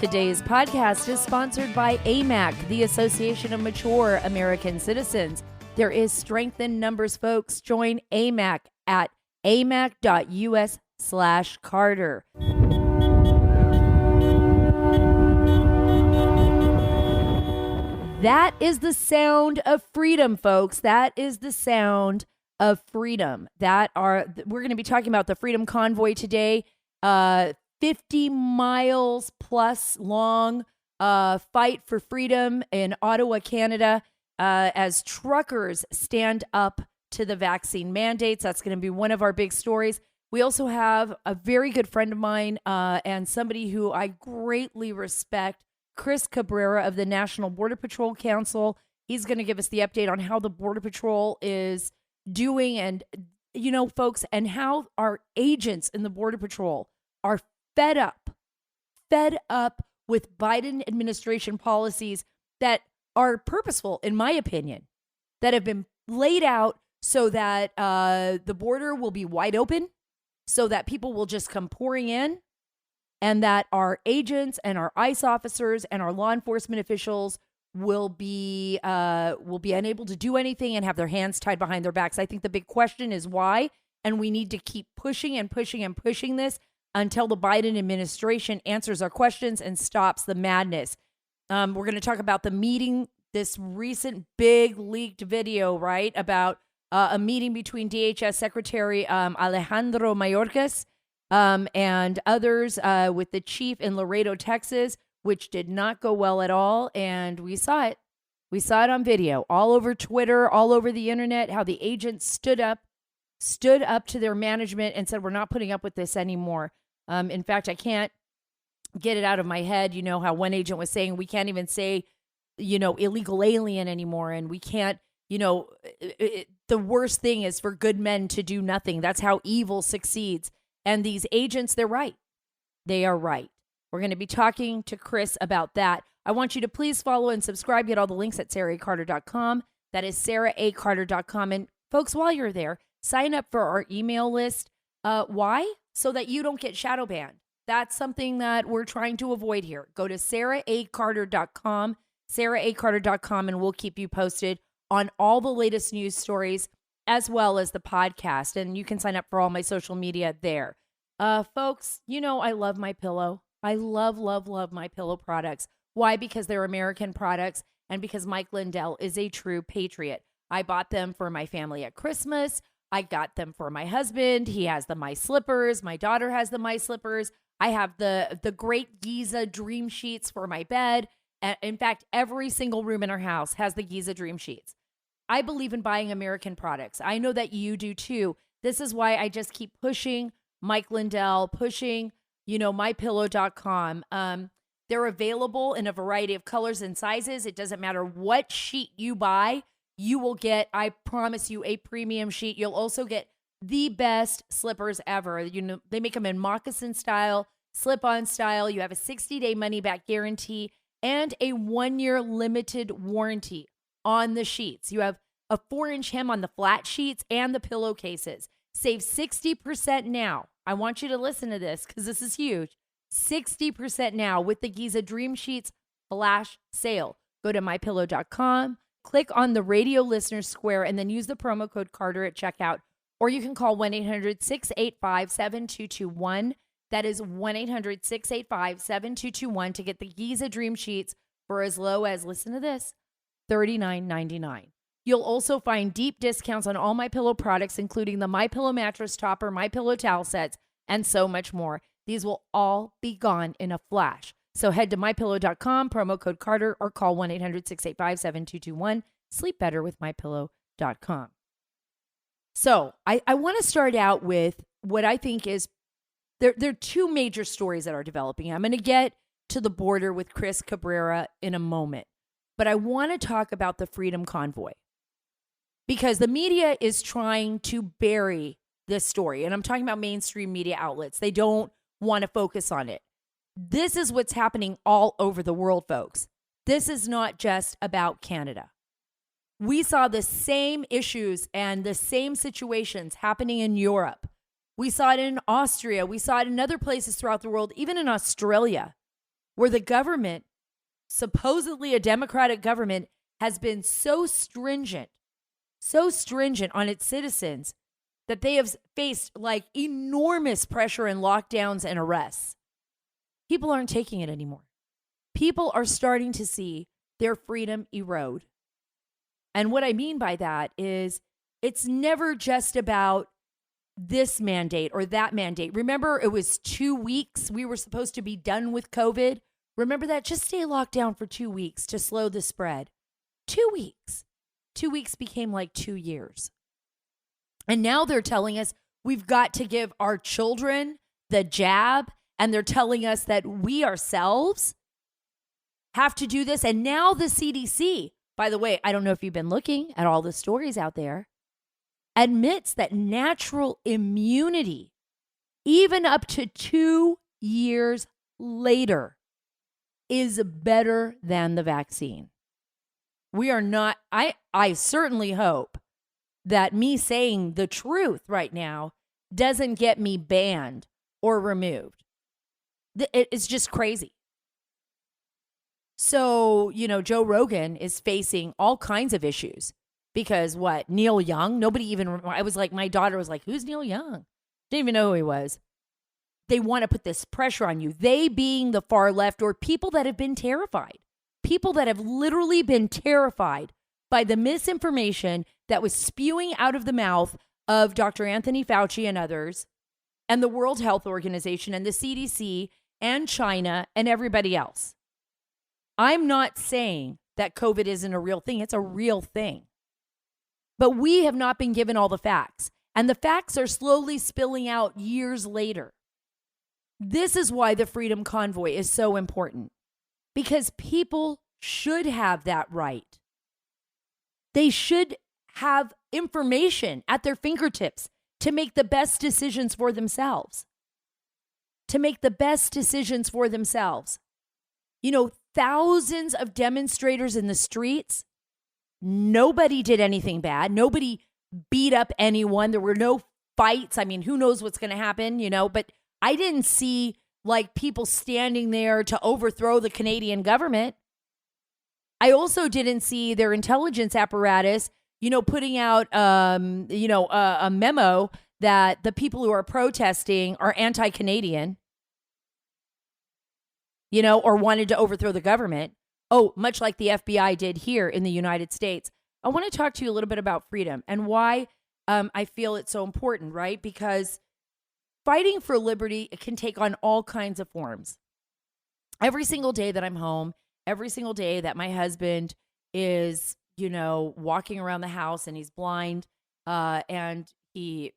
Today's podcast is sponsored by AMAC, the Association of Mature American Citizens. There is strength in numbers, folks. Join AMAC at amac.us/Carter. That is the sound of freedom, folks. That is the sound of freedom. We're going to be talking about the Freedom Convoy today. 50 miles plus long fight for freedom in Ottawa, Canada, as truckers stand up to the vaccine mandates. That's going to be one of our big stories. We also have a very good friend of mine and somebody who I greatly respect, Chris Cabrera of the National Border Patrol Council. He's going to give us the update on how the Border Patrol is doing and, you know, folks, and how our agents in the Border Patrol are fed up with Biden administration policies that are purposeful, in my opinion, that have been laid out so that the border will be wide open, so that people will just come pouring in, and that our agents and our ICE officers and our law enforcement officials will be unable to do anything and have their hands tied behind their backs. I think the big question is why, and we need to keep pushing and pushing and pushing this until the Biden administration answers our questions and stops the madness. We're going to talk about the meeting, this recent big leaked video, right, about a meeting between DHS Secretary Alejandro Mayorkas and others with the chief in Laredo, Texas, which did not go well at all. And we saw it. We saw it on video all over Twitter, all over the internet, how the agents stood up to their management and said, we're not putting up with this anymore. In fact, I can't get it out of my head. You know how one agent was saying, we can't even say, you know, illegal alien anymore. And we can't, you know, the worst thing is for good men to do nothing. That's how evil succeeds. And these agents, they're right. They are right. We're going to be talking to Chris about that. I want you to please follow and subscribe. Get all the links at saracarter.com. That is saracarter.com. And folks, while you're there, sign up for our email list. Why? So that you don't get shadow banned. That's something that we're trying to avoid here. Go to saracarter.com, saracarter.com, and we'll keep you posted on all the latest news stories as well as the podcast. And you can sign up for all my social media there. Folks, you know I love My Pillow. I love, love, love My Pillow products. Why? Because they're American products and because Mike Lindell is a true patriot. I bought them for my family at Christmas. I got them for my husband. He has the My Slippers. My daughter has the My Slippers. I have the great Giza Dream Sheets for my bed. In fact, every single room in our house has the Giza Dream Sheets. I believe in buying American products. I know that you do too. This is why I just keep pushing Mike Lindell, pushing, you know, mypillow.com. They're available in a variety of colors and sizes. It doesn't matter what sheet you buy. You will get, I promise you, a premium sheet. You'll also get the best slippers ever. You know, they make them in moccasin style, slip-on style. You have a 60-day money-back guarantee and a 1-year limited warranty on the sheets. You have a 4-inch hem on the flat sheets and the pillowcases. Save 60% now. I want you to listen to this because this is huge. 60% now with the Giza Dream Sheets flash sale. Go to mypillow.com. Click on the radio listener square and then use the promo code Carter at checkout. Or you can call 1-800-685-7221. That is 1-800-685-7221 to get the Giza Dream Sheets for as low as, listen to this, $39.99. You'll also find deep discounts on all My Pillow products, including the My Pillow mattress topper, My Pillow towel sets, and so much more. These will all be gone in a flash. So head to mypillow.com, promo code Carter, or call 1-800-685-7221. Sleep better with mypillow.com. So I want to start out with what I think is, there are two major stories that are developing. I'm going to get to the border with Chris Cabrera in a moment. But I want to talk about the Freedom Convoy because the media is trying to bury this story. And I'm talking about mainstream media outlets. They don't want to focus on it. This is what's happening all over the world, folks. This is not just about Canada. We saw the same issues and the same situations happening in Europe. We saw it in Austria. We saw it in other places throughout the world, even in Australia. where the government, supposedly a democratic government, has been so stringent on its citizens that they have faced like enormous pressure and lockdowns and arrests. People aren't taking it anymore. People are starting to see their freedom erode. And what I mean by that is it's never just about this mandate or that mandate. Remember, it was 2 weeks. We were supposed to be done with COVID. Remember that? Just stay locked down for 2 weeks to slow the spread. 2 weeks. 2 weeks became like 2 years. And now they're telling us we've got to give our children the jab, and they're telling us that we ourselves have to do this. And now the CDC, by the way, I don't know if you've been looking at all the stories out there, admits that natural immunity, even up to 2 years later, is better than the vaccine. We are not, I certainly hope that me saying the truth right now doesn't get me banned or removed. It's just crazy. So, Joe Rogan is facing all kinds of issues because what? Neil Young? Nobody even, I was like, my daughter was like, who's Neil Young? Didn't even know who he was. They want to put this pressure on you. They being the far left or people that have been terrified. People that have literally been terrified by the misinformation that was spewing out of the mouth of Dr. Anthony Fauci and others, and the World Health Organization and the CDC and China and everybody else. I'm not saying that COVID isn't a real thing. It's a real thing. But we have not been given all the facts, and the facts are slowly spilling out years later. This is why the Freedom Convoy is so important, because people should have that right. They should have information at their fingertips to make the best decisions for themselves. Thousands of demonstrators in the streets. Nobody did anything bad. Nobody beat up anyone. There were no fights. I mean, who knows what's going to happen, but I didn't see like people standing there to overthrow the Canadian government. I also didn't see their intelligence apparatus, putting out, a memo that the people who are protesting are anti-Canadian, or wanted to overthrow the government. Oh, much like the FBI did here in the United States. I want to talk to you a little bit about freedom and why I feel it's so important, right? Because fighting for liberty, it can take on all kinds of forms. Every single day that I'm home, every single day that my husband is, walking around the house and he's blind and he,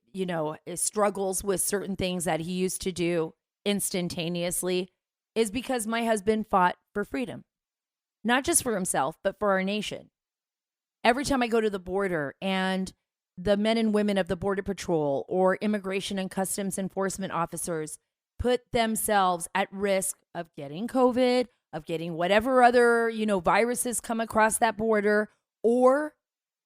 struggles with certain things that he used to do instantaneously, is because my husband fought for freedom, not just for himself, but for our nation. Every time I go to the border and the men and women of the Border Patrol or Immigration and Customs Enforcement officers put themselves at risk of getting COVID, of getting whatever other, viruses come across that border, or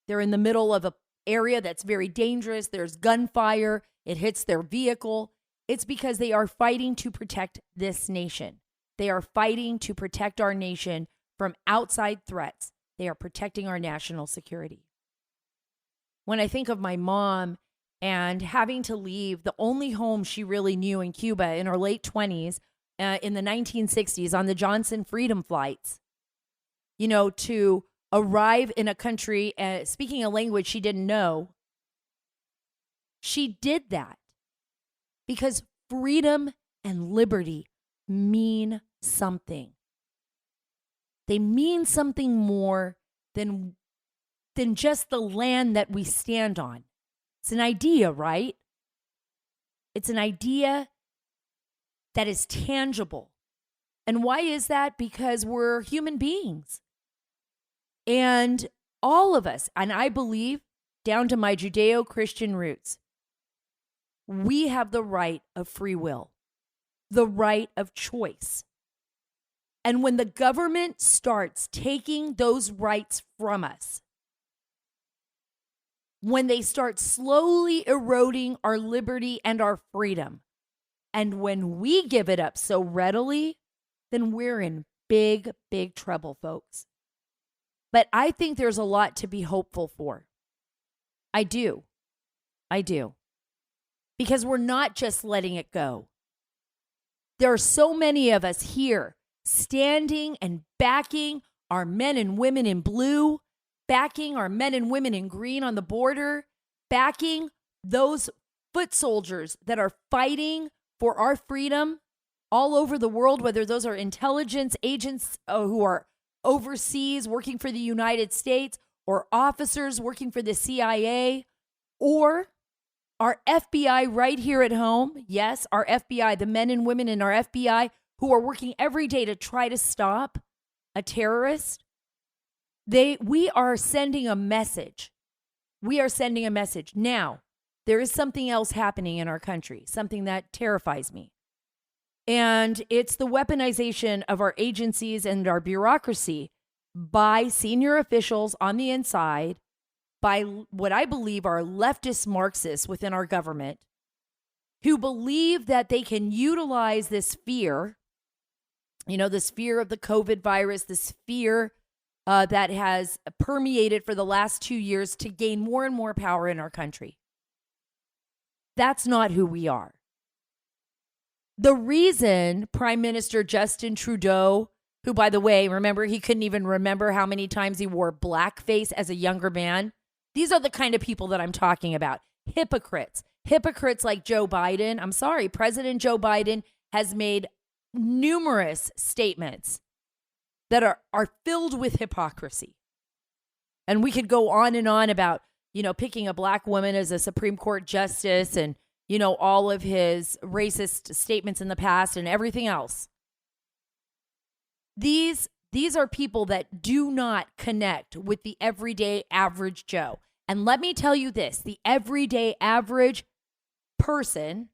they're in the middle of an area that's very dangerous. There's gunfire. It hits their vehicle. It's because they are fighting to protect this nation. They are fighting to protect our nation from outside threats. They are protecting our national security. When I think of my mom and having to leave the only home she really knew in Cuba in her late 20s, in the 1960s on the Johnson Freedom flights, to arrive in a country speaking a language she didn't know, she did that because freedom and liberty mean something. They mean something more than just the land that we stand on. It's an idea, right? It's an idea that is tangible. And why is that? Because we're human beings. And all of us, and I believe down to my Judeo-Christian roots, we have the right of free will, the right of choice. And when the government starts taking those rights from us, when they start slowly eroding our liberty and our freedom, and when we give it up so readily, then we're in big, big trouble, folks. But I think there's a lot to be hopeful for. I do. Because we're not just letting it go. There are so many of us here standing and backing our men and women in blue, backing our men and women in green on the border, backing those foot soldiers that are fighting for our freedom all over the world, whether those are intelligence agents who are overseas working for the United States, or officers working for the CIA, or our FBI right here at home. Yes, our FBI, the men and women in our FBI who are working every day to try to stop a terrorist. We are sending a message. We are sending a message. Now, there is something else happening in our country, something that terrifies me. And it's the weaponization of our agencies and our bureaucracy by senior officials on the inside, by what I believe are leftist Marxists within our government, who believe that they can utilize this fear, this fear of the COVID virus, this fear that has permeated for the last 2 years to gain more and more power in our country. That's not who we are. The reason Prime Minister Justin Trudeau, who, by the way, remember, he couldn't even remember how many times he wore blackface as a younger man. These are the kind of people that I'm talking about. Hypocrites. Hypocrites like Joe Biden. I'm sorry, President Joe Biden has made numerous statements that are filled with hypocrisy. And we could go on and on about, picking a black woman as a Supreme Court justice and, all of his racist statements in the past and everything else. These are people that do not connect with the everyday average Joe. And let me tell you this, the everyday average person,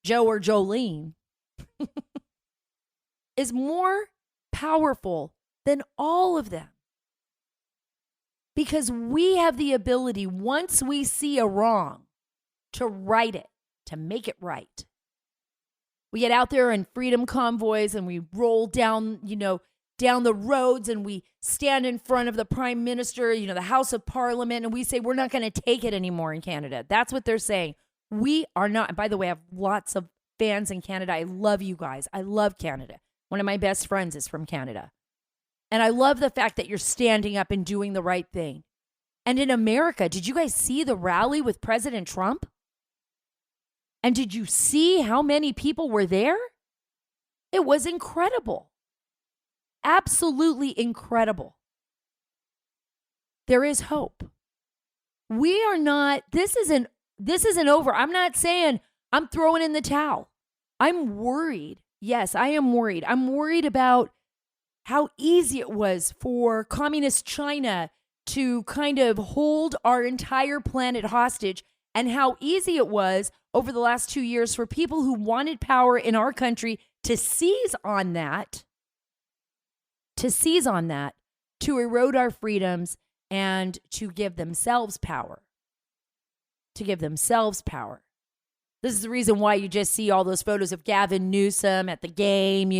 Joe or Jolene, is more powerful than all of them. Because we have the ability, once we see a wrong, to right it, to make it right. We get out there in freedom convoys and we roll down, down the roads, and we stand in front of the Prime Minister, the House of Parliament, and we say, we're not going to take it anymore in Canada. That's what they're saying. We are not. And by the way, I have lots of fans in Canada. I love you guys. I love Canada. One of my best friends is from Canada. And I love the fact that you're standing up and doing the right thing. And in America, did you guys see the rally with President Trump? And did you see how many people were there? It was incredible. Absolutely incredible. There is hope. We are not, this isn't over. I'm not saying I'm throwing in the towel. I'm worried. Yes, I am worried. I'm worried about how easy it was for communist China to kind of hold our entire planet hostage, and how easy it was over the last 2 years for people who wanted power in our country to seize on that, to erode our freedoms and to give themselves power. This is the reason why you just see all those photos of Gavin Newsom at the game,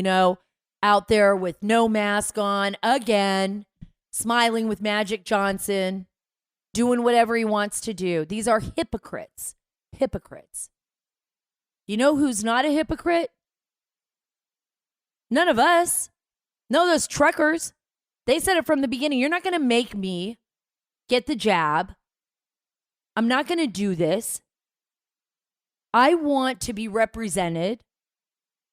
out there with no mask on again, smiling with Magic Johnson, doing whatever he wants to do. These are hypocrites. Hypocrites. You know who's not a hypocrite? None of us. No, those truckers. They said it from the beginning. You're not going to make me get the jab. I'm not going to do this. I want to be represented.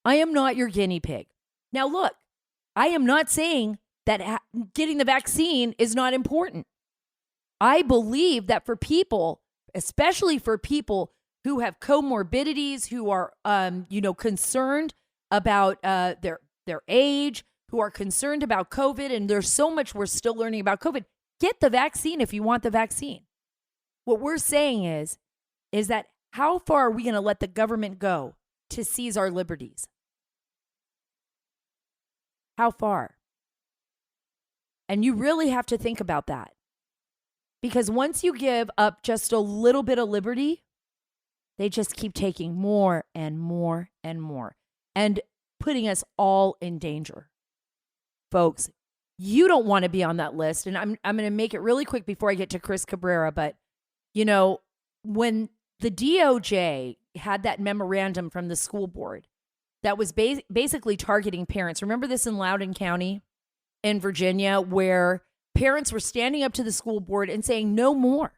I am not your guinea pig. Now, look, I am not saying that getting the vaccine is not important. I believe that for people, especially for people who have comorbidities, who are, concerned about their age, who are concerned about COVID, and there's so much we're still learning about COVID. Get the vaccine if you want the vaccine. What we're saying is that how far are we going to let the government go to seize our liberties? How far? And you really have to think about that. Because once you give up just a little bit of liberty, they just keep taking more and more and more. And putting us all in danger. Folks, you don't want to be on that list. And I'm going to make it really quick before I get to Chris Cabrera. But, when the DOJ had that memorandum from the school board that was basically targeting parents. Remember this in Loudoun County in Virginia, where parents were standing up to the school board and saying, no more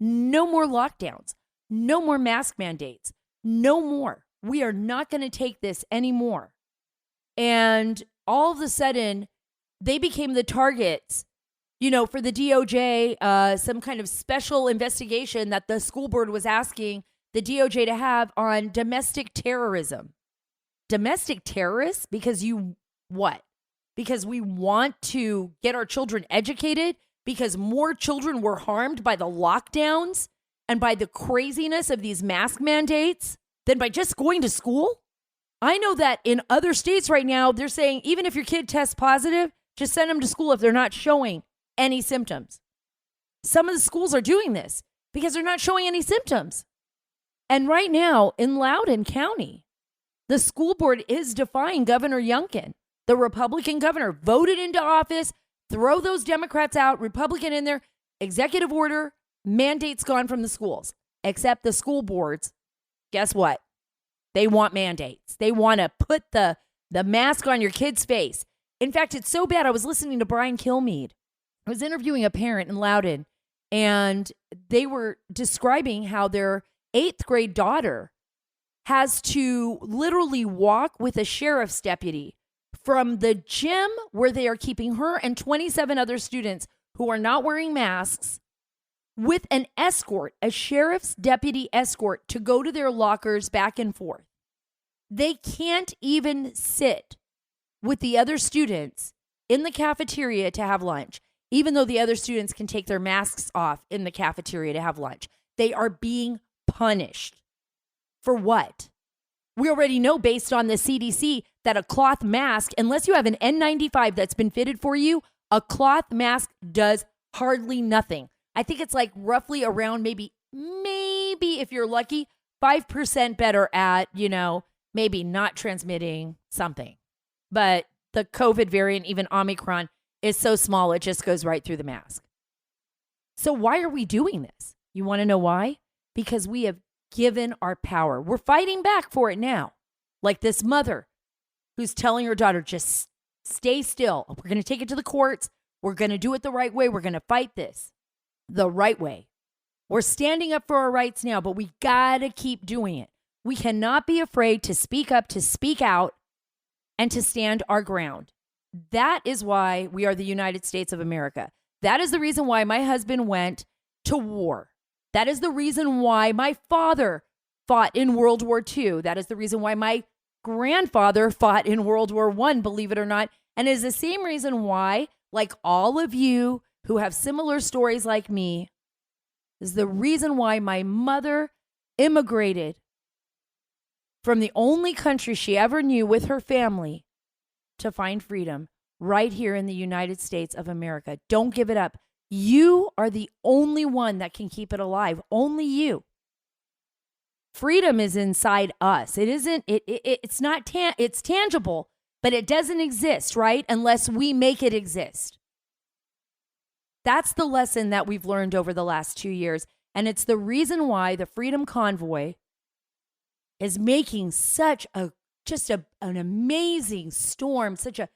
lockdowns, no more mask mandates, no more. We are not going to take this anymore. And all of a sudden, they became the targets, for the DOJ, some kind of special investigation that the school board was asking the DOJ to have on domestic terrorism. Domestic terrorists? Because what? Because we want to get our children educated? Because more children were harmed by the lockdowns and by the craziness of these mask mandates than by just going to school? I know that in other states right now, they're saying even if your kid tests positive, just send them to school if they're not showing any symptoms. Some of the schools are doing this because they're not showing any symptoms. And right now in Loudoun County, the school board is defying Governor Youngkin, the Republican governor, voted into office, throw those Democrats out, Republican in there, executive order, mandates gone from the schools, except the school boards. Guess what? They want mandates. They want to put the mask on your kid's face. In fact, it's so bad. I was listening to Brian Kilmeade. I was interviewing a parent in Loudoun, and they were describing how their 8th grade daughter has to literally walk with a sheriff's deputy from the gym where they are keeping her and 27 other students who are not wearing masks with an escort, a sheriff's deputy escort, to go to their lockers back and forth. They can't even sit with the other students in the cafeteria to have lunch, even though the other students can take their masks off in the cafeteria to have lunch. They are being punished. For what? We already know based on the CDC that a cloth mask, unless you have an N95 that's been fitted for you, a cloth mask does hardly nothing. I think it's like roughly around maybe if you're lucky, 5% better at, maybe not transmitting something. But the COVID variant, even Omicron, is so small, it just goes right through the mask. So why are we doing this? You want to know why? Because we have given our power. We're fighting back for it now. Like this mother who's telling her daughter, just stay still. We're going to take it to the courts. We're going to do it the right way. We're going to fight this the right way. We're standing up for our rights now, but we got to keep doing it. We cannot be afraid to speak up, to speak out, and to stand our ground. That is why we are the United States of America. That is the reason why my husband went to war. That is the reason why my father fought in World War II. That is the reason why my grandfather fought in World War I, believe it or not. And it is the same reason why, like all of you who have similar stories like me, is the reason why my mother immigrated from the only country she ever knew with her family to find freedom right here in the United States of America. Don't give it up. You are the only one that can keep it alive. Only you. Freedom is inside us. It isn't, it's not, it's tangible, but it doesn't exist, right? Unless we make it exist. That's the lesson that we've learned over the last 2 years. And it's the reason why the Freedom Convoy is making such an amazing storm, such a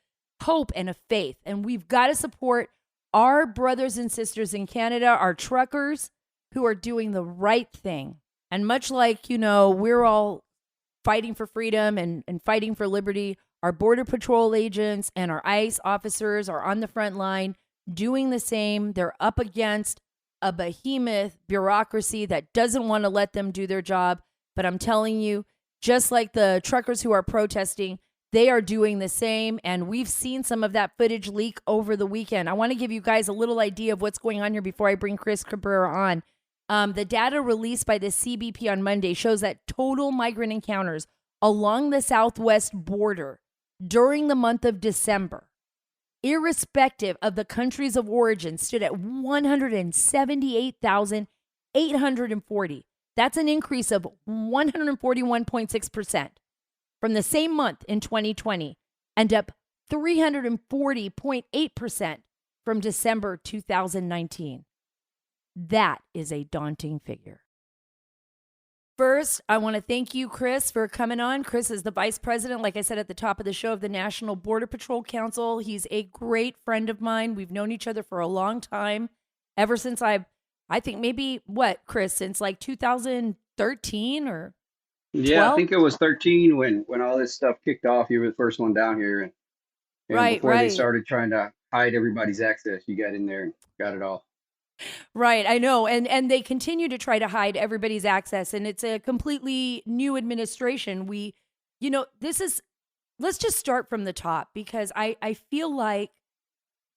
hope and a faith. And we've got to support our brothers and sisters in Canada, our truckers who are doing the right thing. And much like, we're all fighting for freedom and fighting for liberty, our Border Patrol agents and our ICE officers are on the front line doing the same. They're up against a behemoth bureaucracy that doesn't want to let them do their job. But I'm telling you, just like the truckers who are protesting, they are doing the same. And we've seen some of that footage leak over the weekend. I want to give you guys a little idea of what's going on here before I bring Chris Cabrera on. The data released by the CBP on Monday shows that total migrant encounters along the southwest border during the month of December, irrespective of the countries of origin, stood at 178,840. That's an increase of 141.6%. from the same month in 2020 and up 340.8% from December 2019. That is a daunting figure. First, I want to thank you, Chris, for coming on. Chris is the vice president, like I said at the top of the show, of the National Border Patrol Council. He's a great friend of mine. We've known each other for a long time, ever since I think maybe, Chris, since like 2013 or 12? Yeah, I think it was 13 when all this stuff kicked off. You were the first one down here. And before they started trying to hide everybody's access, you got in there and got it all. Right, I know. And they continue to try to hide everybody's access. And it's a completely new administration. Let's just start from the top, because I feel like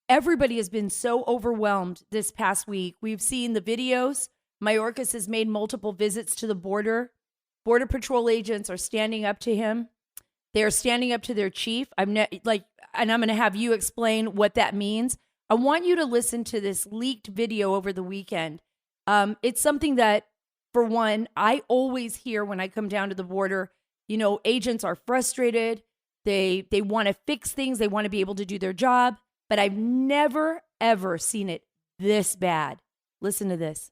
everybody has been so overwhelmed this past week. We've seen the videos. Mayorkas has made multiple visits to the border. Border Patrol agents are standing up to him. They're standing up to their chief. And I'm going to have you explain what that means. I want you to listen to this leaked video over the weekend. It's something that, for one, I always hear when I come down to the border. Agents are frustrated. They want to fix things. They want to be able to do their job. But I've never, ever seen it this bad. Listen to this.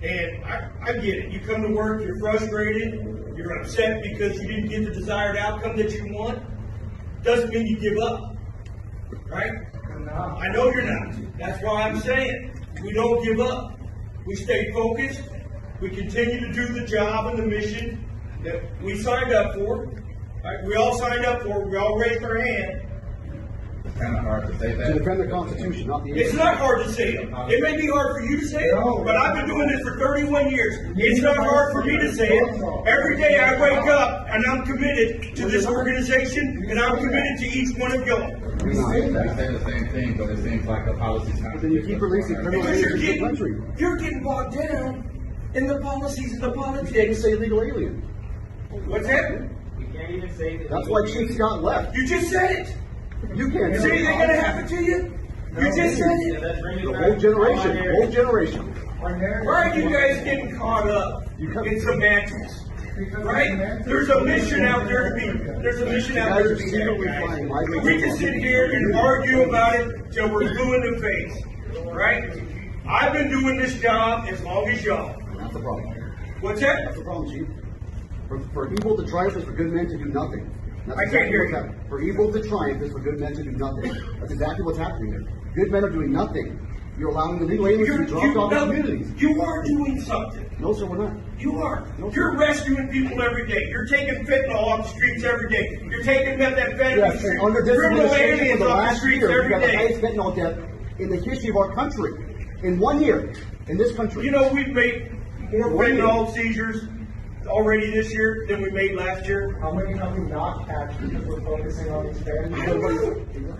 And I get it. You come to work, you're frustrated, you're upset because you didn't get the desired outcome that you want. Doesn't mean you give up, right? I know you're not. That's why I'm saying we don't give up. We stay focused. We continue to do the job and the mission that we signed up for. Right? We all signed up for it. We all raised our hand. It's kind of hard to say that. To defend the Constitution, not the It's not hard to say it. It may be hard for you to say it, but I've been doing this for 31 years. It's not hard for me to say it. Every day I wake up and I'm committed to this organization, and I'm committed to each one of y'all. We say the same thing, but it seems like the policy's not. Then you keep releasing criminal Because aliens in the country. you're getting bogged down in the policies and the You can't even politics. say illegal alien. What's that? We can't even say that. That's why Chief Scott left. You just said it. You can't Is say anything going to happen to you? You just said it. the whole generation. Why are you guys getting caught up in semantics? Right? There's a mission out there to be. There's a mission out there to be had, guys. We can sit here and argue about it till we're blue in the face. Right? I've been doing this job as long as y'all. That's the problem. What's that? That's the problem, Chief. For evil to triumph is for good men to do nothing. That's I can't hear what's you. happening. For evil to triumph is for good men to do nothing. That's exactly what's happening here. Good men are doing nothing. You're allowing illegal aliens to be dropped off in communities. You are doing something. No, sir, we're not. You are. You're rescuing people every day. You're taking fentanyl off the streets every day. You're taking methamphetamine Yes, and under this criminal administration aliens for the off the last streets year, we've every got the day. highest fentanyl death in the history of our country. In 1 year, in this country. You know, we've made more fentanyl seizures already this year than we made last year. How many have we not catch because we're focusing on these families? I don't know.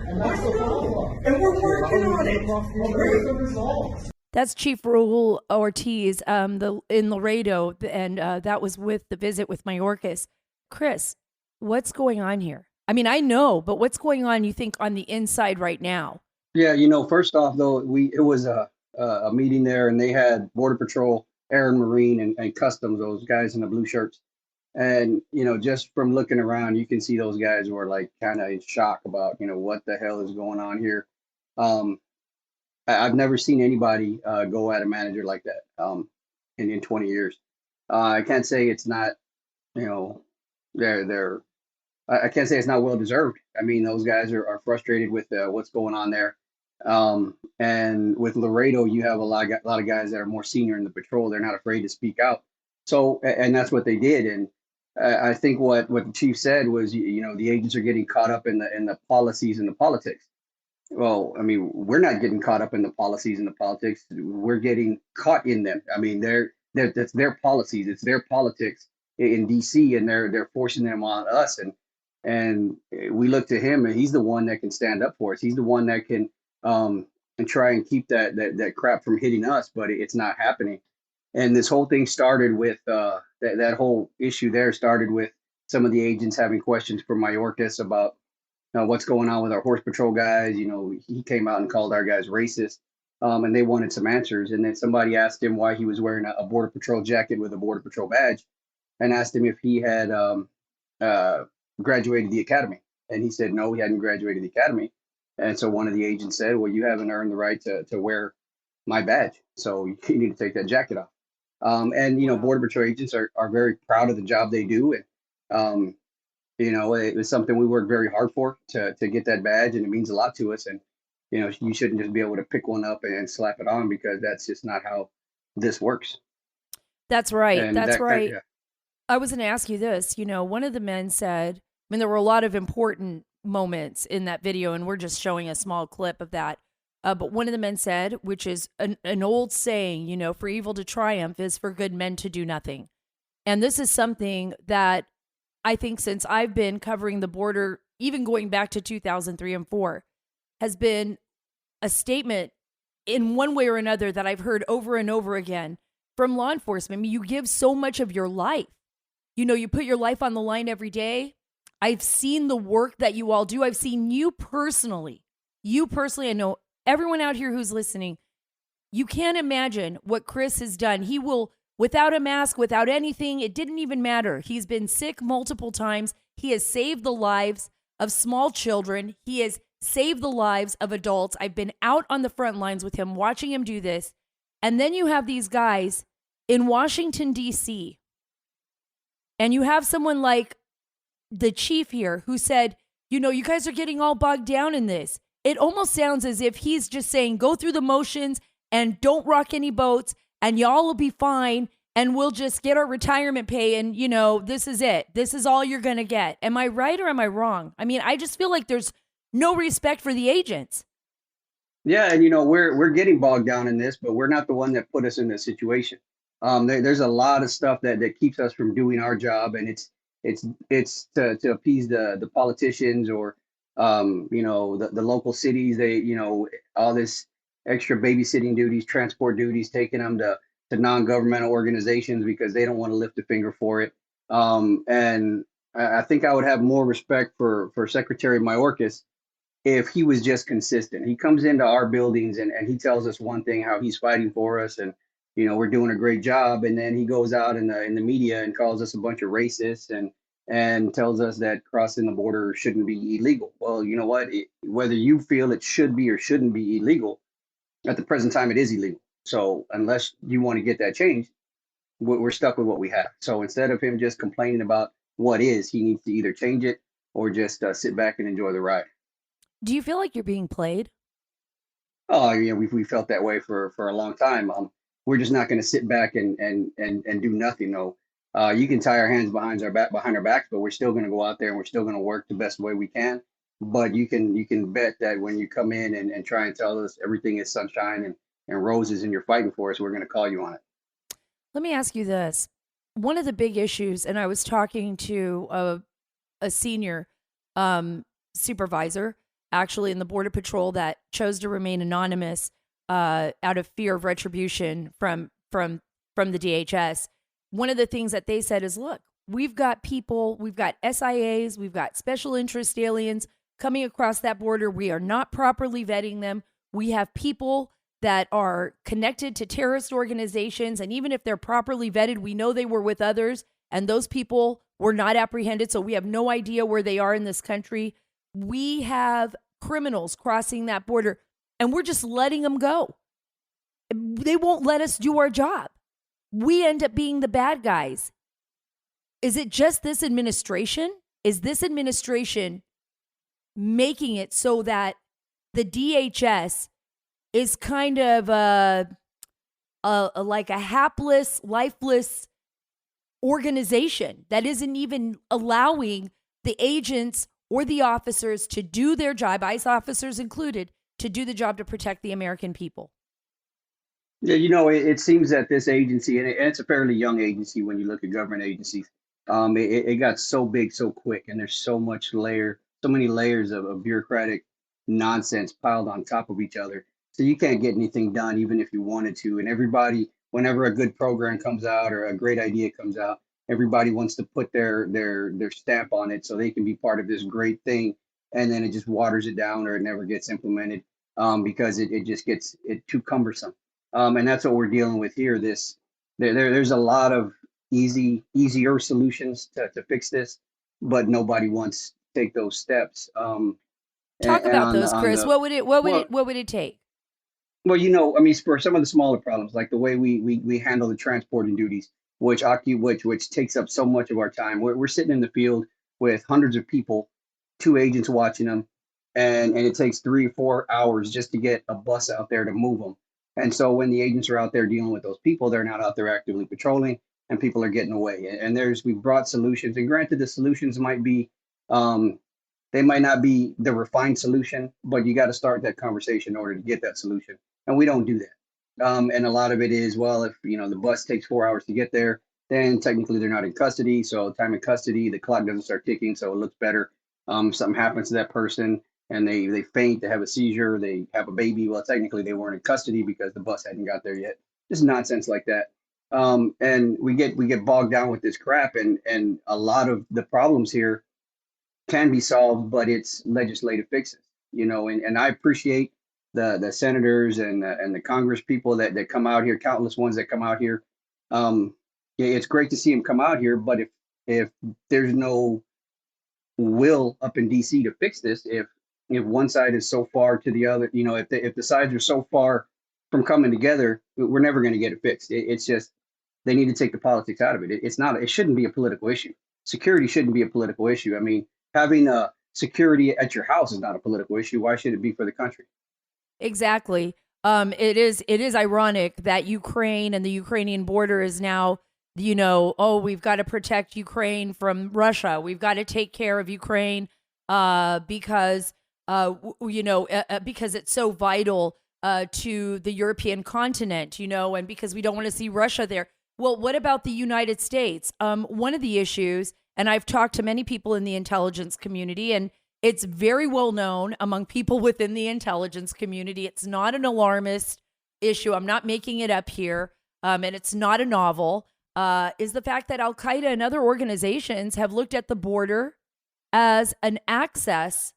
And that's the problem. And we're working on it. Where's the results? That's Chief Raul Ortiz in Laredo, and that was with the visit with Mayorkas. Chris, what's going on here? I mean, I know, but what's going on, you think, on the inside right now? Yeah, first off, though, it was a meeting there, and they had Border Patrol, Air and Marine, and Customs, those guys in the blue shirts. And, just from looking around, you can see those guys were like kind of in shock about, what the hell is going on here. I've never seen anybody go at a manager like that in 20 years. I can't say it's not, I can't say it's not well deserved. I mean, those guys are frustrated with what's going on there. And with Laredo, you have a lot of guys that are more senior in the patrol. They're not afraid to speak out. So, and that's what they did. And I think what the chief said was, the agents are getting caught up in the policies and the politics. Well, I mean, we're not getting caught up in the policies and the politics. We're getting caught in them. I mean, that's their policies. It's their politics in DC, and they're forcing them on us. And we look to him, and he's the one that can stand up for us. He's the one that can and try and keep that crap from hitting us, but it's not happening. And this whole thing started with that whole issue there started with some of the agents having questions for Mayorkas about what's going on with our horse patrol guys. He came out and called our guys racist, and they wanted some answers. And then somebody asked him why he was wearing a Border Patrol jacket with a Border Patrol badge, and asked him if he had graduated the academy. And he said, no, he hadn't graduated the academy. And so one of the agents said, well, you haven't earned the right to wear my badge. So you need to take that jacket off. And, you know, Wow. Border Patrol agents are very proud of the job they do. And, you know, it was something we worked very hard for to get that badge. And it means a lot to us. And, you know, you shouldn't just be able to pick one up and slap it on, because that's just not how this works. That's right. And That's that, right. yeah. I was going to ask you this. You know, one of the men said, I mean, there were a lot of important moments in that video, and we're just showing a small clip of that. But one of the men said, which is an old saying, you know, for evil to triumph is for good men to do nothing. And this is something that I think since I've been covering the border, even going back to 2003 and 4, has been a statement in one way or another that I've heard over and over again from law enforcement. I mean, you give so much of your life. You know, you put your life on the line every day. I've seen the work that you all do. I've seen you personally. I know everyone out here who's listening, you can't imagine what Chris has done. He will, without a mask, without anything, it didn't even matter. He's been sick multiple times. He has saved the lives of small children. He has saved the lives of adults. I've been out on the front lines with him, watching him do this. And then you have these guys in Washington, D.C., and you have someone like the chief here who said, you know, you guys are getting all bogged down in this. It almost sounds as if he's just saying, go through the motions and don't rock any boats and y'all will be fine and we'll just get our retirement pay and, you know, this is it. This is all you're going to get. Am I right or am I wrong? I mean, I just feel like there's no respect for the agents. Yeah, and you know, we're getting bogged down in this, but we're not the one that put us in this situation. There's a lot of stuff that keeps us from doing our job, and it's to appease the politicians or you know, the local cities. They, you know, all this extra babysitting duties, transport duties, taking them to non-governmental organizations because they don't want to lift a finger for it. And I think I would have more respect for Secretary Mayorkas if he was just consistent. He comes into our buildings and he tells us one thing, how he's fighting for us, and you know, we're doing a great job, and then he goes out in the media and calls us a bunch of racists and tells us that crossing the border shouldn't be illegal. Well, you know what? Whether you feel it should be or shouldn't be illegal, at the present time it is illegal. So unless you want to get that changed, we're stuck with what we have. So instead of him just complaining about what is, he needs to either change it or just sit back and enjoy the ride. Do you feel like you're being played? Oh, you know, we felt that way for a long time. We're just not going to sit back and do nothing. No, you can tie our hands behind our backs, but we're still going to go out there and we're still going to work the best way we can. But you can bet that when you come in and try and tell us everything is sunshine and roses and you're fighting for us, we're going to call you on it. Let me ask you this. One of the big issues, and I was talking to a senior supervisor, actually in the Border Patrol, that chose to remain anonymous out of fear of retribution from the DHS. One of the things that they said is, look, we've got people, we've got SIAs, we've got special interest aliens coming across that border. We are not properly vetting them. We have people that are connected to terrorist organizations, and even if they're properly vetted, we know they were with others, and those people were not apprehended, so we have no idea where they are in this country. We have criminals crossing that border, and we're just letting them go. They won't let us do our job. We end up being the bad guys. Is it just this administration? Is this administration making it so that the DHS is kind of like a hapless, lifeless organization that isn't even allowing the agents or the officers to do their job, ICE officers included, to do the job to protect the American people? Yeah, you know, it seems that this agency, and it's a fairly young agency when you look at government agencies, it got so big so quick, and there's so many layers of bureaucratic nonsense piled on top of each other. So you can't get anything done, even if you wanted to. And everybody, whenever a good program comes out or a great idea comes out, everybody wants to put their stamp on it so they can be part of this great thing. And then it just waters it down, or it never gets implemented because it just gets too cumbersome. And that's what we're dealing with here. There's a lot of easier solutions to fix this. but nobody wants to take those steps. Talk And about on those, Chris. the What would it well, take? well, I mean, for some of the smaller problems, like the way we handle the transporting duties, which takes up so much of our time. We're sitting in the field with hundreds of people, two agents watching them, and it takes 3 or 4 hours just to get a bus out there to move them. And so when the agents are out there dealing with those people, they're not out there actively patrolling, and people are getting away. And we've brought solutions, and granted, the solutions might be um, they might not be the refined solution, but you got to start that conversation in order to get that solution. And we don't do that. And a lot of it is, well, if the bus takes 4 hours to get there, then technically they're not in custody. So time in custody, the clock doesn't start ticking, so it looks better. Something happens to that person and they faint, they have a seizure, they have a baby. Well, technically they weren't in custody because the bus hadn't got there yet. Just nonsense like that. And we get bogged down with this crap, and a lot of the problems here can be solved, but it's legislative fixes, and I appreciate the senators and the Congress people that come out here, countless ones that come out here. Yeah, it's great to see them come out here, but if there's no will up in DC to fix this, if one side is so far to the other, if the sides are so far from coming together, we're never going to get it fixed. It's just they need to take the politics out of it. It shouldn't be a political issue. Security shouldn't be a political issue. I mean, having security at your house is not a political issue. Why should it be for the country? Exactly. It is ironic that Ukraine and the Ukrainian border is now, oh, we've got to protect Ukraine from Russia. We've got to take care of Ukraine because because it's so vital to the European continent, and because we don't want to see Russia there. Well, what about the United States? One of the issues, and I've talked to many people in the intelligence community, and it's very well known among people within the intelligence community. It's not an alarmist issue. I'm not making it up here, and it's not a novel, is the fact that Al Qaeda and other organizations have looked at the border as an access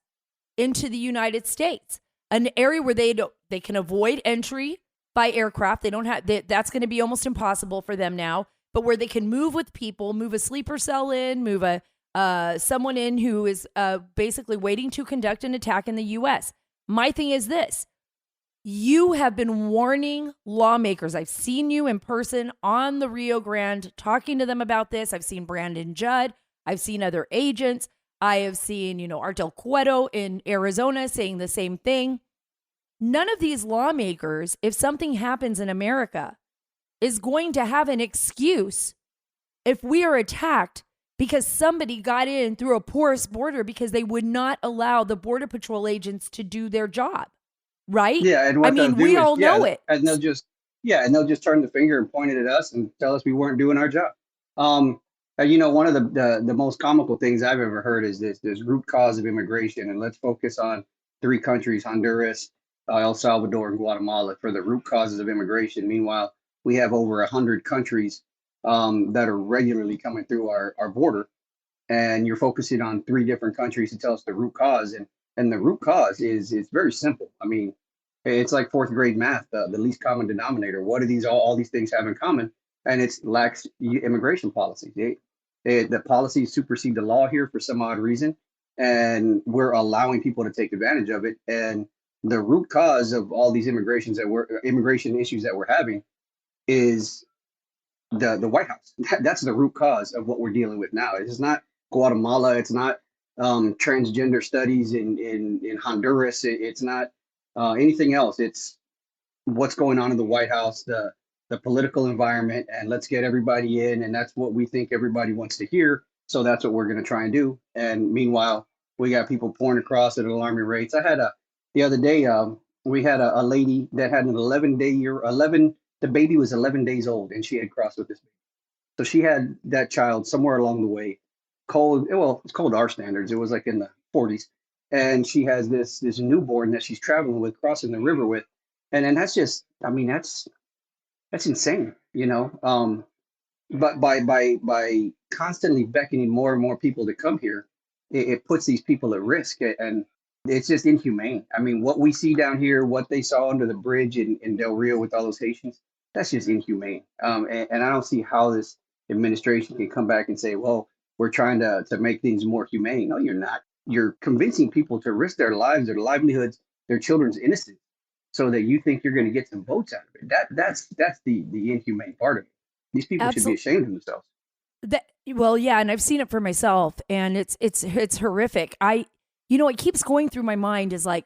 into the United States, an area where they can avoid entry by aircraft. They don't have that's going to be almost impossible for them now, but where they can move with people, move a sleeper cell in, move someone in who is basically waiting to conduct an attack in the U.S. My thing is this. You have been warning lawmakers. I've seen you in person on the Rio Grande talking to them about this. I've seen Brandon Judd. I've seen other agents. I have seen, Artel Cueto in Arizona saying the same thing. None of these lawmakers, if something happens in America, is going to have an excuse if we are attacked because somebody got in through a porous border because they would not allow the Border Patrol agents to do their job. Right? Yeah, and what we all know it. And they'll just turn the finger and point it at us and tell us we weren't doing our job. One of the most comical things I've ever heard is this root cause of immigration, and let's focus on 3 countries: Honduras, El Salvador, and Guatemala for the root causes of immigration. Meanwhile, we have over 100 countries that are regularly coming through our border, and you're focusing on 3 different countries to tell us the root cause. And the root cause is very simple. I mean, it's like 4th grade math, the least common denominator. What do all these things have in common? And it's lax immigration policies. The policies supersede the law here for some odd reason, and we're allowing people to take advantage of it. And the root cause of all these immigration issues that we're having is the White House. That's the root cause of what we're dealing with now. It's not Guatemala. It's not transgender studies in Honduras. It's not anything else. It's what's going on in the White House, the political environment, and let's get everybody in. And that's what we think everybody wants to hear. So that's what we're going to try and do. And meanwhile, we got people pouring across at alarming rates. The other day, we had a lady that had an 11-day the baby was 11 days old, and she had crossed with this baby. So she had that child somewhere along the way, it's cold our standards. It was like in the 40s. And she has this newborn that she's traveling with, crossing the river with. And then that's insane, but by constantly beckoning more and more people to come here, it puts these people at risk, and it's just inhumane. I mean, what we see down here, what they saw under the bridge in Del Rio with all those Haitians, that's just inhumane. And I don't see how this administration can come back and say, well, we're trying to make things more humane. No, you're not. You're convincing people to risk their lives, their livelihoods, their children's innocence, so that you think you're going to get some votes out of it. That's the inhumane part of it. These people should be Absolutely. ashamed of themselves. Well, yeah, and I've seen it for myself, and it's horrific. It keeps going through my mind is like,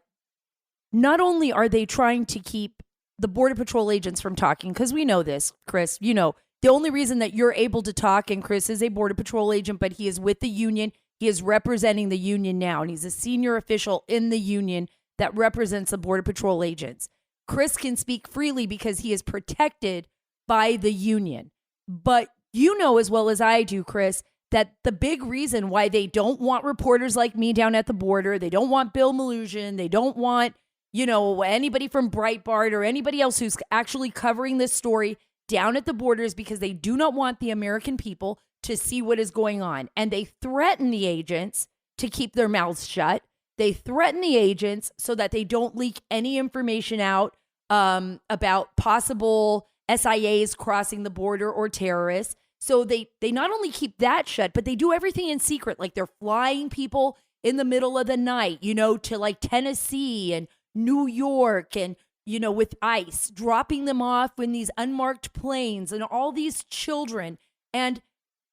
not only are they trying to keep the Border Patrol agents from talking, because we know this, Chris, the only reason that you're able to talk, and Chris is a Border Patrol agent, but he is with the union. He is representing the union now, and he's a senior official in the union that represents the Border Patrol agents. Chris can speak freely because he is protected by the union. But you know as well as I do, Chris, that the big reason why they don't want reporters like me down at the border, they don't want Bill Malusian, they don't want, anybody from Breitbart or anybody else who's actually covering this story down at the border, is because they do not want the American people to see what is going on. And they threaten the agents to keep their mouths shut. They threaten the agents so that they don't leak any information out about possible SIAs crossing the border or terrorists. So they not only keep that shut, but they do everything in secret. Like they're flying people in the middle of the night, to like Tennessee and New York and, with ICE, dropping them off in these unmarked planes and all these children. And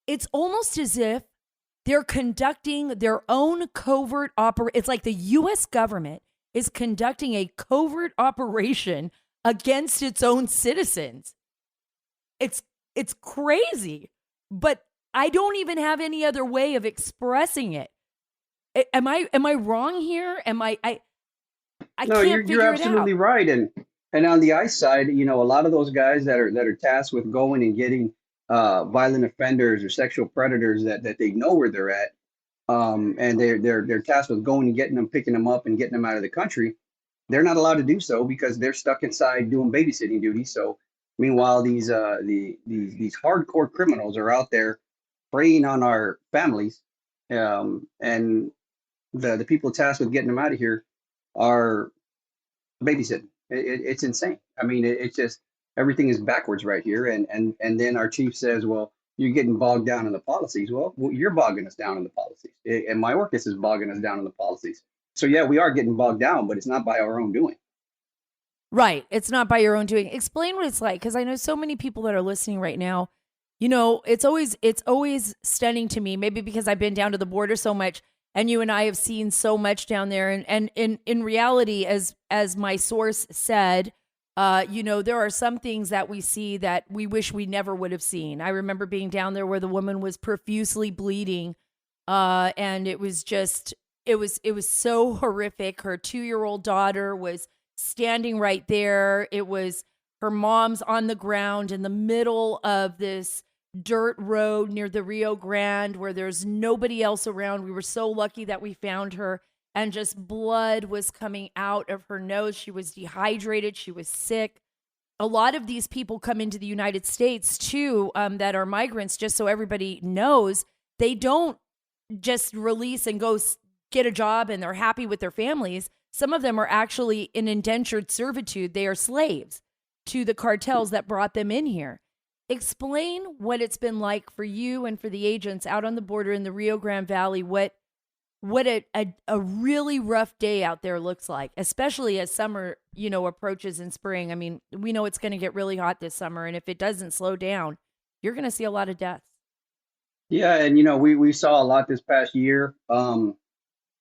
it's almost as if they're conducting their own covert operation. It's like the U.S. government is conducting a covert operation against its own citizens. It's crazy, but I don't even have any other way of expressing it. Am I wrong here? I No, can't figure you're it absolutely out. right. And on the ICE side, a lot of those guys that are tasked with going and getting violent offenders or sexual predators that they know where they're at, and they're tasked with going and getting them, picking them up, and getting them out of the country. They're not allowed to do so because they're stuck inside doing babysitting duties. So meanwhile, these hardcore criminals are out there preying on our families, and the people tasked with getting them out of here are babysitting. It's insane. I mean, it's just everything is backwards right here. And then our chief says, well, you're getting bogged down in the policies. Well, you're bogging us down in the policies. And Mayorkas is bogging us down in the policies. So yeah, we are getting bogged down, but it's not by our own doing. Right. It's not by your own doing. Explain what it's like, because I know so many people that are listening right now. It's always stunning to me, maybe because I've been down to the border so much, and you and I have seen so much down there. And in reality, as my source said, there are some things that we see that we wish we never would have seen. I remember being down there where the woman was profusely bleeding, and it was so horrific. Her 2-year-old daughter was standing right there. It was her mom's on the ground in the middle of this dirt road near the Rio Grande where there's nobody else around. We were so lucky that we found her, and just blood was coming out of her nose. She was dehydrated. She was sick. A lot of these people come into the United States too, that are migrants, just so everybody knows. They don't just release and go get a job and they're happy with their families. Some of them are actually in indentured servitude. They are slaves to the cartels that brought them in here. Explain what it's been like for you and for the agents out on the border in the Rio Grande Valley, what a really rough day out there looks like, especially as summer, approaches in spring. I mean, we know it's going to get really hot this summer, and if it doesn't slow down, you're going to see a lot of deaths. Yeah, and we saw a lot this past year.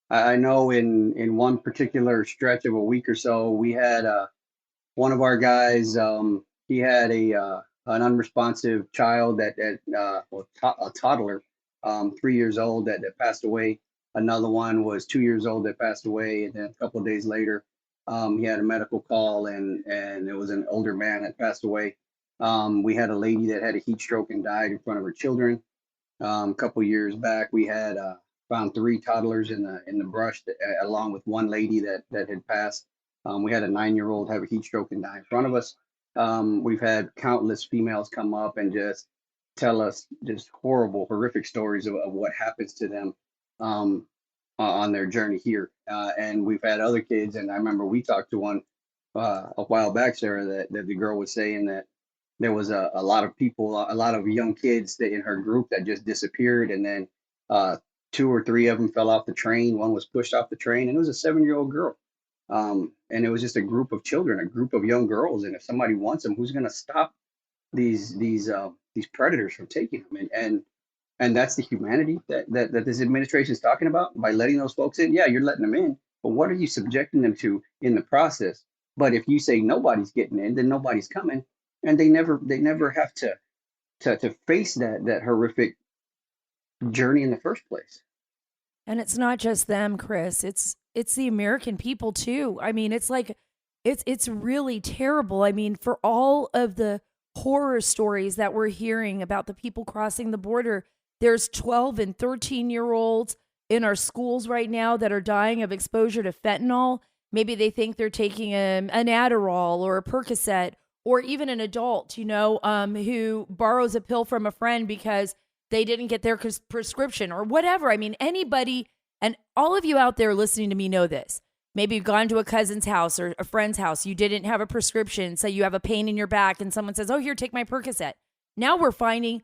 I know in one particular stretch of a week or so, we had one of our guys. He had an unresponsive child a toddler, 3 years old that passed away. Another one was 2 years old that passed away, and then a couple of days later, he had a medical call, and it was an older man that passed away. We had a lady that had a heat stroke and died in front of her children. A couple of years back, we had found 3 toddlers in the brush, along with one lady that had passed. We had a 9-year-old have a heat stroke and die in front of us. We've had countless females come up and just tell us just horrific stories of what happens to them on their journey here. And we've had other kids, and I remember we talked to one a while back, Sarah, that the girl was saying that there was a lot of people, a lot of young kids that in her group that just disappeared, and then Uh, two or three of them fell off the train. One was pushed off the train, and it was a 7-year-old girl. And it was just a group of children, a group of young girls. And if somebody wants them, who's going to stop these predators from taking them? And that's the humanity that this administration is talking about by letting those folks in. Yeah, you're letting them in, but what are you subjecting them to in the process? But if you say nobody's getting in, then nobody's coming, and they never have to face that horrific journey in the first place. And it's not just them, Chris. It's the American people too. I mean, it's like it's really terrible. I mean, for all of the horror stories that we're hearing about the people crossing the border, there's 12 and 13-year-olds in our schools right now that are dying of exposure to fentanyl. Maybe they think they're taking an Adderall or a Percocet, or even an adult, who borrows a pill from a friend because they didn't get their prescription or whatever. I mean, anybody, and all of you out there listening to me know this. Maybe you've gone to a cousin's house or a friend's house. You didn't have a prescription, so you have a pain in your back, and someone says, oh, here, take my Percocet. Now we're finding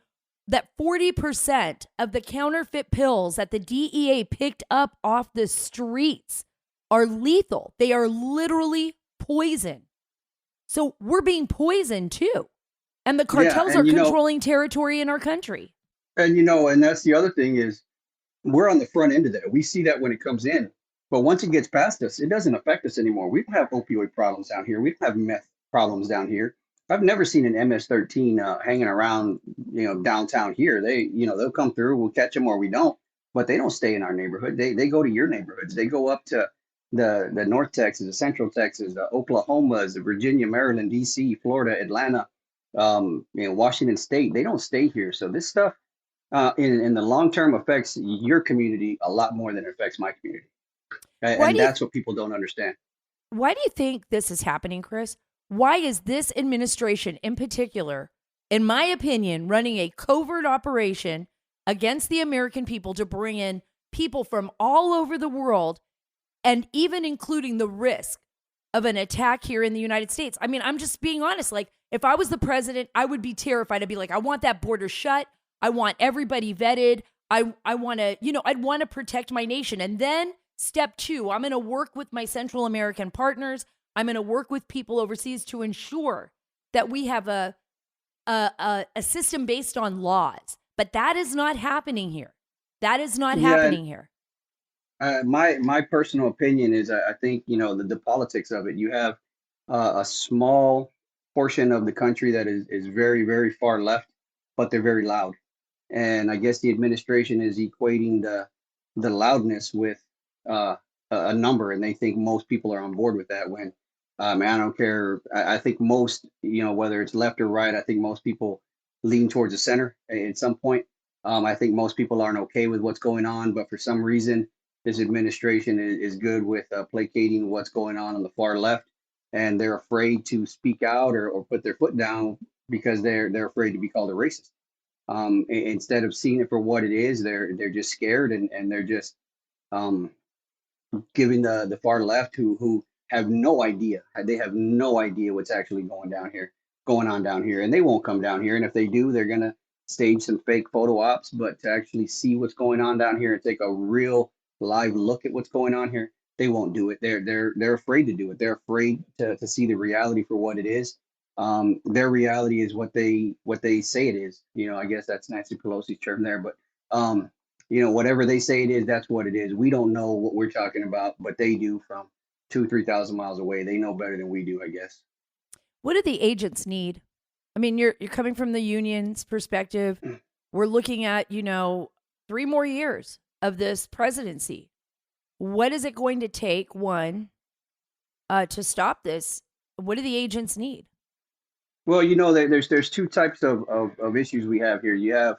that 40% of the counterfeit pills that the DEA picked up off the streets are lethal. They are literally poison. So we're being poisoned too. And the cartels are controlling territory in our country. And that's the other thing is we're on the front end of that. We see that when it comes in. But once it gets past us, it doesn't affect us anymore. We don't have opioid problems down here. We don't have meth problems down here. I've never seen an MS-13 hanging around, downtown here. They'll come through. We'll catch them or we don't. But they don't stay in our neighborhood. They go to your neighborhoods. They go up to the North Texas, the Central Texas, the Oklahomas, the Virginia, Maryland, D.C., Florida, Atlanta, Washington State. They don't stay here. So this stuff in the long term affects your community a lot more than it affects my community. And that's what people don't understand. Why do you think this is happening, Chris? Why is this administration in particular, in my opinion, running a covert operation against the American people to bring in people from all over the world, and even including the risk of an attack here in the United States? I mean, I'm just being honest. Like, if I was the president, I would be terrified. I'd be like, I want that border shut. I want everybody vetted. I want to, I'd want to protect my nation. And then step two, I'm going to work with my Central American partners. I'm going to work with people overseas to ensure that we have a system based on laws. But that is not happening here. That is not happening here. My personal opinion is I think, the politics of it. You have a small portion of the country that is very, very far left, but they're very loud. And I guess the administration is equating the loudness with a number, and they think most people are on board with that when I don't care. I think most, whether it's left or right, I think most people lean towards the center at some point. I think most people aren't okay with what's going on, but for some reason, this administration is good with placating what's going on the far left, and they're afraid to speak out or put their foot down because they're afraid to be called a racist. Instead of seeing it for what it is, they're just scared and they're just giving the far left who have no idea. They have no idea what's actually going on down here, and they won't come down here. And if they do, they're gonna stage some fake photo ops. But to actually see what's going on down here and take a real live look at what's going on here, they won't do it. They're afraid to do it. They're afraid to see the reality for what it is. Their reality is what they say it is. I guess that's Nancy Pelosi's term there, but whatever they say it is, that's what it is. We don't know what we're talking about, but they do from 2,000-3,000 miles away. They know better than we do, I guess. What do the agents need? I mean, you're coming from the union's perspective. We're looking at, 3 more years of this presidency. What is it going to take, one, to stop this? What do the agents need? Well, there's two types of issues we have here. You have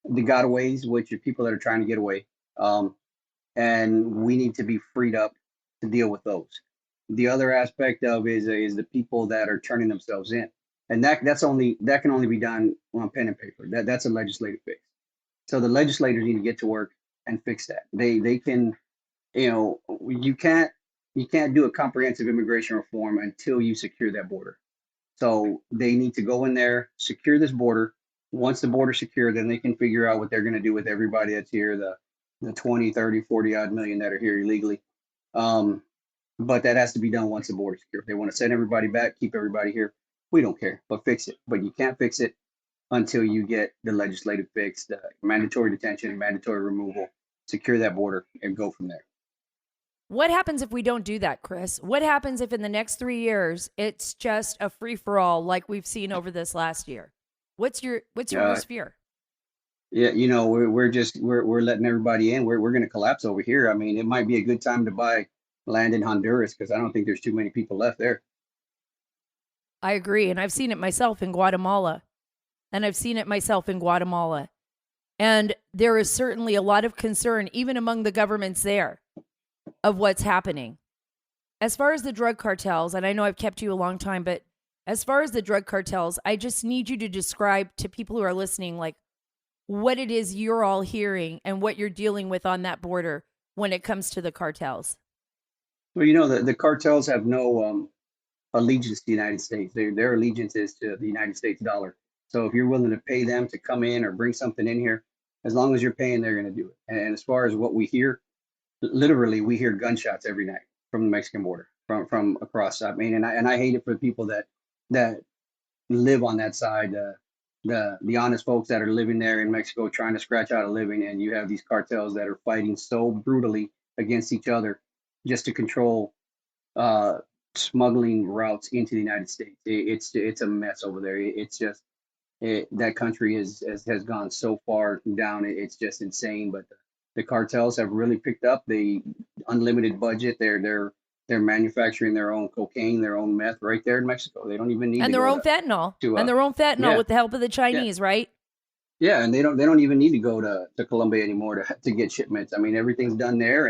the gotaways, which are people that are trying to get away, and we need to be freed up to deal with those. The other aspect of is the people that are turning themselves in, and that can only be done on pen and paper. That's a legislative fix. So the legislators need to get to work and fix that. They can, you can't do a comprehensive immigration reform until you secure that border. So they need to go in there, secure this border. Once the border's secure, then they can figure out what they're going to do with everybody that's here, the 20, 30, 40 odd million that are here illegally. But that has to be done once the border's secure. If they want to send everybody back, keep everybody here, we don't care, but fix it. But you can't fix it until you get the legislative fix, the mandatory detention, mandatory removal, secure that border, and go from there. What happens if we don't do that, Chris? What happens if in the next 3 years it's just a free for all like we've seen over this last year? What's your worst fear? Yeah, we're letting everybody in. We're going to collapse over here. I mean, it might be a good time to buy land in Honduras because I don't think there's too many people left there. I agree, and I've seen it myself in Guatemala. And there is certainly a lot of concern, even among the governments there, of what's happening. As far as the drug cartels, and I know I've kept you a long time, but as far as the drug cartels, I just need you to describe to people who are listening, like, what it is you're all hearing and what you're dealing with on that border when it comes to the cartels. Well, the cartels have no allegiance to the United States. Their allegiance is to the United States dollar. So if you're willing to pay them to come in or bring something in here, as long as you're paying, they're going to do it. And as far as what we hear, literally, we hear gunshots every night from the Mexican border, from across. I mean, and I hate it for the people that live on that side, the honest folks that are living there in Mexico trying to scratch out a living, and you have these cartels that are fighting so brutally against each other just to control smuggling routes into the United States. It's a mess over there. It's just that country has gone so far down. It's just insane. But the cartels have really picked up the unlimited budget. They're manufacturing their own cocaine, their own meth right there in Mexico. They don't even need and their own fentanyl with the help of the Chinese, right? Yeah, and they don't even need to go to Colombia anymore to get shipments. I mean, everything's done there,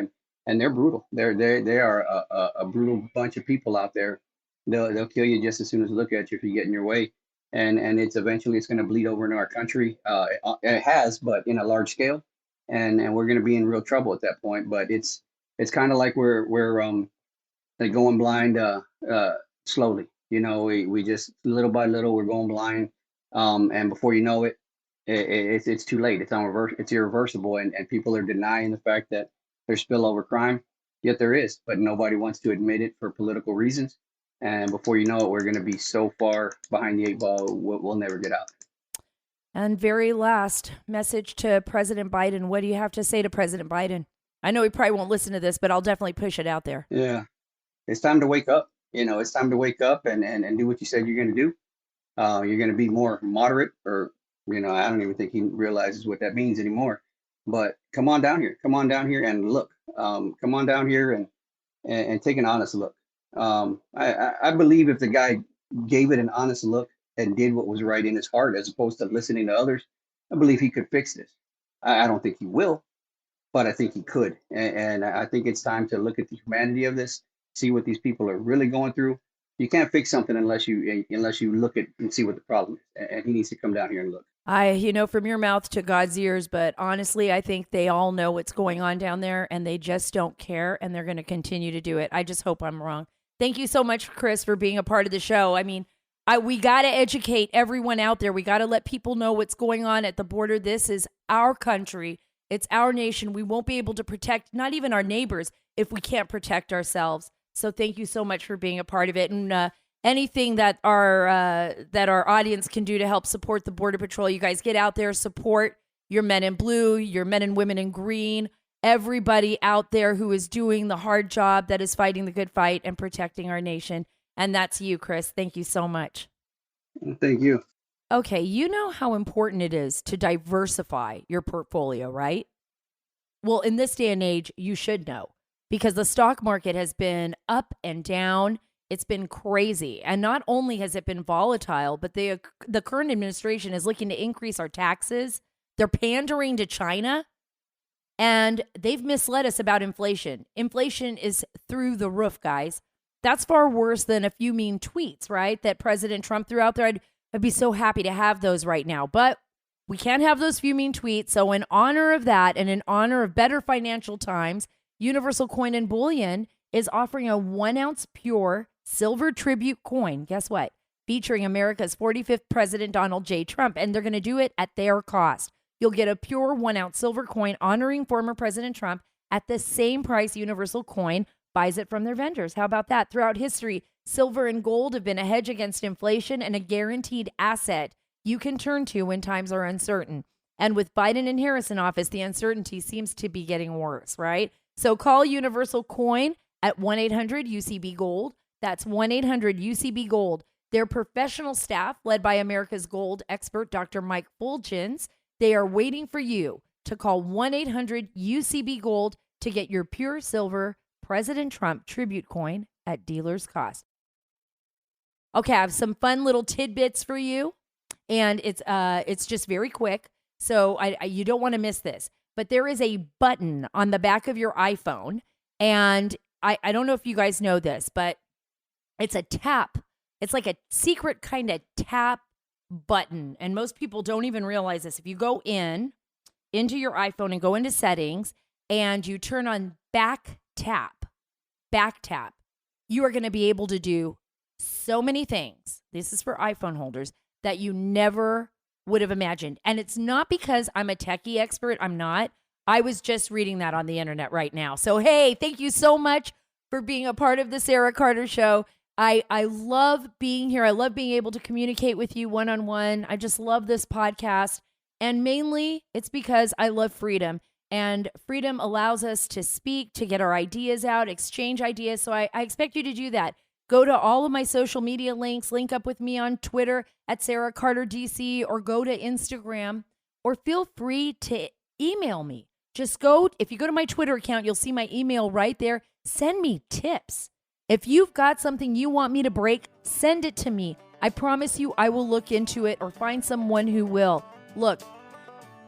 and they're brutal. They are a brutal bunch of people out there. They'll kill you just as soon as they look at you if you get in your way. And it's eventually going to bleed over into our country. It has, but in a large scale, and we're going to be in real trouble at that point. But it's kind of like we're like going blind slowly. We just little by little we're going blind, and before you know it, it's too late. It's irreversible, and people are denying the fact that there's spillover crime. Yet there is, but nobody wants to admit it for political reasons. And before you know it, we're going to be so far behind the 8 ball, we'll never get out. And very last message to President Biden. What do you have to say to President Biden? I know he probably won't listen to this, but I'll definitely push it out there. Yeah. It's time to wake up. It's time to wake up and do what you said you're going to do. You're going to be more moderate, or, I don't even think he realizes what that means anymore. But come on down here. Come on down here and look. Come on down here and take an honest look. I believe if the guy gave it an honest look and did what was right in his heart, as opposed to listening to others, I believe he could fix this. I don't think he will, but I think he could. And I think it's time to look at the humanity of this, see what these people are really going through. You can't fix something unless you look at and see what the problem is. And he needs to come down here and look. From your mouth to God's ears, but honestly, I think they all know what's going on down there and they just don't care, and they're going to continue to do it. I just hope I'm wrong. Thank you so much, Chris, for being a part of the show. I mean, we got to educate everyone out there. We got to let people know what's going on at the border. This is our country. It's our nation. We won't be able to protect not even our neighbors if we can't protect ourselves. So thank you so much for being a part of it. And anything that our audience can do to help support the Border Patrol, you guys get out there, support your men in blue, your men and women in green, everybody out there who is doing the hard job that is fighting the good fight and protecting our nation. And that's you, Chris. Thank you so much. Thank you. Okay, you know how important it is to diversify your portfolio, right? Well, in this day and age, you should know, because the stock market has been up and down. It's been crazy. And not only has it been volatile, but the current administration is looking to increase our taxes. They're pandering to China. And they've misled us about inflation. Inflation is through the roof, guys. That's far worse than a few mean tweets, right? That President Trump threw out there. I'd be so happy to have those right now. But we can't have those few mean tweets. So in honor of that and in honor of better financial times, Universal Coin and Bullion is offering a 1-ounce pure silver tribute coin. Guess what? Featuring America's 45th President Donald J. Trump. And they're going to do it at their cost. You'll get a pure 1-ounce silver coin honoring former President Trump at the same price Universal Coin buys it from their vendors. How about that? Throughout history, silver and gold have been a hedge against inflation and a guaranteed asset you can turn to when times are uncertain. And with Biden and Harris in office, the uncertainty seems to be getting worse, right? So call Universal Coin at 1-800-UCB-GOLD. That's 1-800-UCB-GOLD. Their professional staff, led by America's gold expert, Dr. Mike Fulgens, they are waiting for you to call 1-800-UCB-GOLD to get your pure silver President Trump tribute coin at dealer's cost. Okay, I have some fun little tidbits for you, and it's just very quick. So you don't want to miss this. But there is a button on the back of your iPhone, and I don't know if you guys know this, but it's a tap. It's like a secret kind of tap button, and most people don't even realize this. If you go into your iPhone and go into settings, and you turn on back tap, you are going to be able to do so many things. This is for iPhone holders that you never would have imagined. And it's not because I'm a techie expert. I'm not. I was just reading that on the internet right now. So, hey, thank you so much for being a part of the Sara Carter Show. I love being here. I love being able to communicate with you one-on-one. I just love this podcast. And mainly, it's because I love freedom. And freedom allows us to speak, to get our ideas out, exchange ideas. So I expect you to do that. Go to all of my social media links, link up with me on Twitter at Sara Carter DC, or go to Instagram, or feel free to email me. Just go, if you go to my Twitter account, you'll see my email right there. Send me tips. If you've got something you want me to break, send it to me. I promise you I will look into it or find someone who will. Look,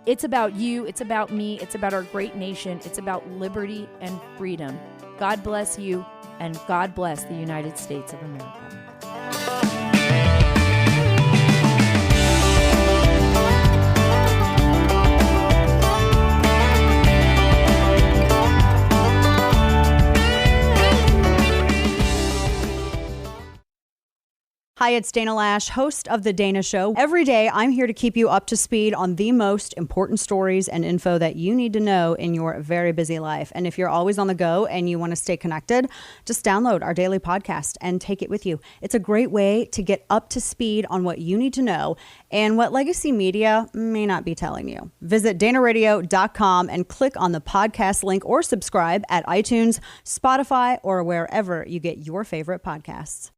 it's about you. It's about me. It's about our great nation. It's about liberty and freedom. God bless you. And God bless the United States of America. Hi, it's Dana Lash, host of The Dana Show. Every day, I'm here to keep you up to speed on the most important stories and info that you need to know in your very busy life. And if you're always on the go and you want to stay connected, just download our daily podcast and take it with you. It's a great way to get up to speed on what you need to know and what legacy media may not be telling you. Visit danaradio.com and click on the podcast link or subscribe at iTunes, Spotify, or wherever you get your favorite podcasts.